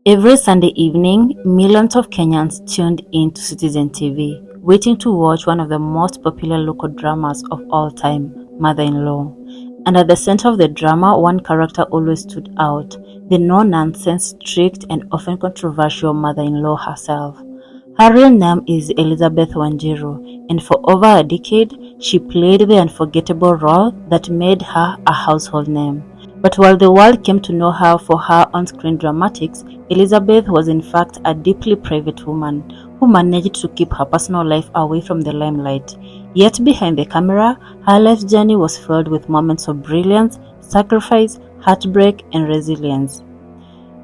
Every Sunday evening, millions of Kenyans tuned in to Citizen TV, waiting to watch one of the most popular local dramas of all time, Mother-in-Law. And at the center of the drama, one character always stood out, the no-nonsense, strict, and often controversial mother-in-law herself. Her real name is Elizabeth Wanjiru, and for over a decade, she played the unforgettable role that made her a household name. But while the world came to know her for her on-screen dramatics, Elizabeth was in fact a deeply private woman who managed to keep her personal life away from the limelight. Yet behind the camera, her life journey was filled with moments of brilliance, sacrifice, heartbreak, and resilience.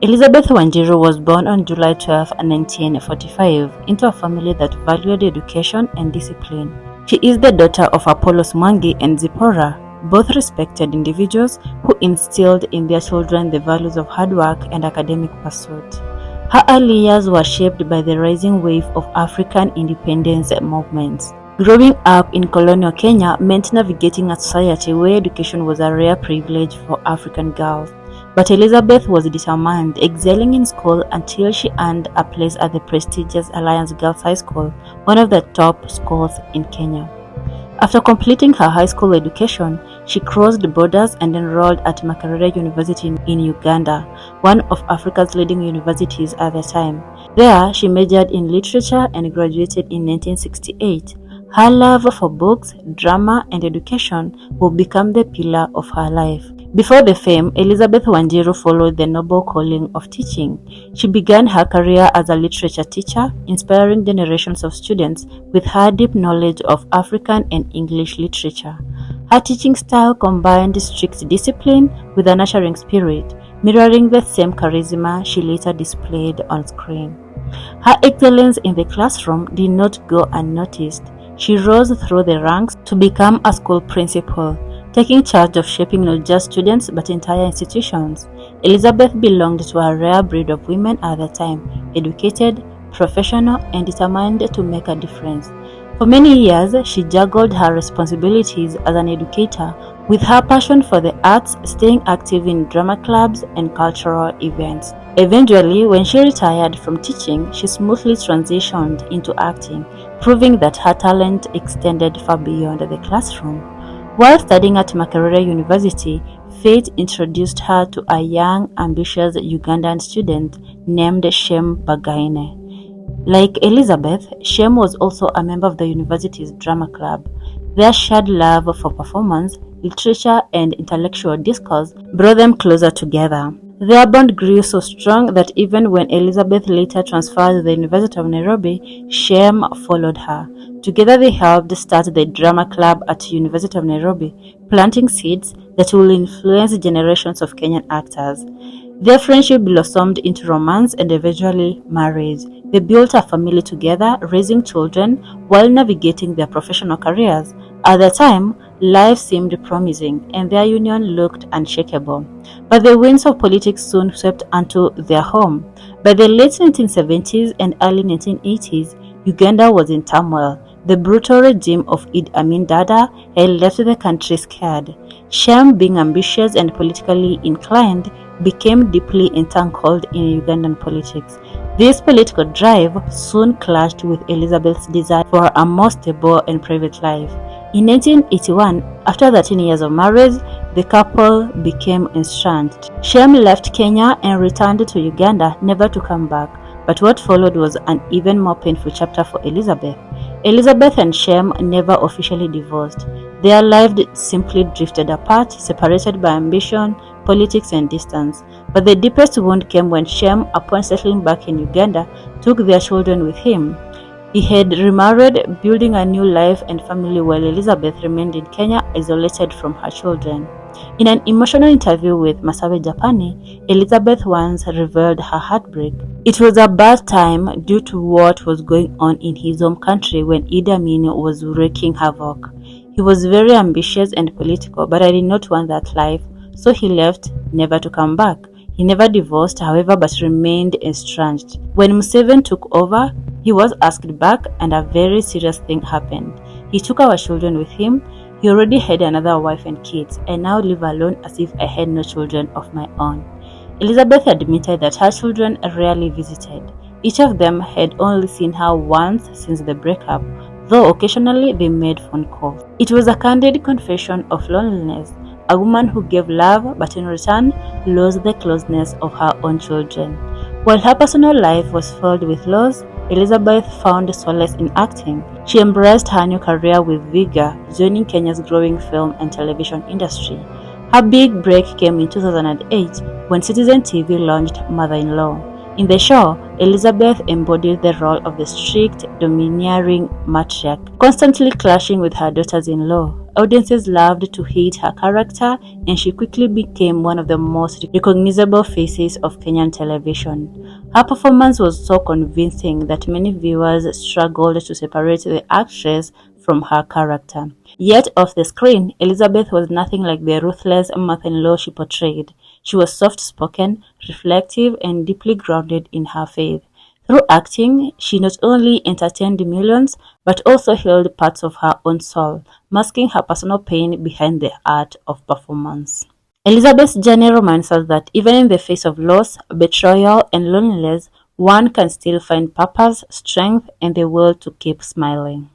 Elizabeth Wanjiru was born on July 12, 1945, into a family that valued education and discipline. She is the daughter of Apollos Mwangi and Zipporah, both respected individuals who instilled in their children the values of hard work and academic pursuit. Her early years were shaped by the rising wave of African independence movements. Growing up in colonial Kenya meant navigating a society where education was a rare privilege for African girls. But Elizabeth was determined, excelling in school until she earned a place at the prestigious Alliance Girls High School, one of the top schools in Kenya. After completing her high school education, she crossed borders and enrolled at Makerere University in Uganda, one of Africa's leading universities at the time. There, she majored in literature and graduated in 1968. Her love for books, drama, and education would become the pillar of her life. Before the fame, Elizabeth Wanjiru followed the noble calling of teaching. She began her career as a literature teacher, inspiring generations of students with her deep knowledge of African and English literature. Her teaching style combined strict discipline with a nurturing spirit, mirroring the same charisma she later displayed on screen. Her excellence in the classroom did not go unnoticed. She rose through the ranks to become a school principal, taking charge of shaping not just students but entire institutions. Elizabeth belonged to a rare breed of women at the time, educated, professional, and determined to make a difference. For many years, she juggled her responsibilities as an educator with her passion for the arts, staying active in drama clubs and cultural events. Eventually, when she retired from teaching, she smoothly transitioned into acting, proving that her talent extended far beyond the classroom. While studying at Makerere University, fate introduced her to a young, ambitious Ugandan student named Shem Bagaine. Like Elizabeth, Shem was also a member of the university's drama club. Their shared love for performance, literature, and intellectual discourse brought them closer together. Their bond grew so strong that even when Elizabeth later transferred to the University of Nairobi, Shem followed her. Together they helped start the drama club at University of Nairobi, planting seeds that will influence generations of Kenyan actors. Their friendship blossomed into romance and eventually marriage. They built a family together, raising children while navigating their professional careers. At the time, life seemed promising and their union looked unshakable. But the winds of politics soon swept onto their home. By the late 1970s and early 1980s, Uganda was in turmoil. The brutal regime of Idi Amin Dada had left the country scared. Shem, being ambitious and politically inclined, became deeply entangled in Ugandan politics. This political drive soon clashed with Elizabeth's desire for a more stable and private life. In 1981, after 13 years of marriage, the couple became estranged. Shem left Kenya and returned to Uganda, never to come back. But what followed was an even more painful chapter for Elizabeth. Elizabeth and Shem never officially divorced. Their lives simply drifted apart, separated by ambition, politics, and distance. But the deepest wound came when Shem, upon settling back in Uganda, took their children with him. He had remarried, building a new life and family, while Elizabeth remained in Kenya, isolated from her children. In an emotional interview with Masawe Japani, Elizabeth once revealed her heartbreak. It was a bad time due to what was going on in his home country when Idi Amin was wreaking havoc. He was very ambitious and political, but I did not want that life, so he left, never to come back. He never divorced, however, but remained estranged. When Museveni took over, he was asked back, and a very serious thing happened. He took our children with him. He already had another wife and kids. I now live alone as if I had no children of my own. Elizabeth admitted that her children rarely visited. Each of them had only seen her once since the breakup, though occasionally they made phone calls. It was a candid confession of loneliness, a woman who gave love but in return lost the closeness of her own children. While her personal life was filled with loss, Elizabeth found solace in acting. She embraced her new career with vigor, joining Kenya's growing film and television industry. Her big break came in 2008 when Citizen TV launched Mother-in-Law. In the show, Elizabeth embodied the role of the strict, domineering matriarch, constantly clashing with her daughters-in-law. Audiences loved to hate her character, and she quickly became one of the most recognizable faces of Kenyan television. Her performance was so convincing that many viewers struggled to separate the actress from her character. Yet off the screen, Elizabeth was nothing like the ruthless mother-in-law she portrayed. She was soft-spoken, reflective, and deeply grounded in her faith. Through acting, she not only entertained millions, but also healed parts of her own soul, masking her personal pain behind the art of performance. Elizabeth's journey reminds us that even in the face of loss, betrayal, and loneliness, one can still find purpose, strength, and the will to keep smiling.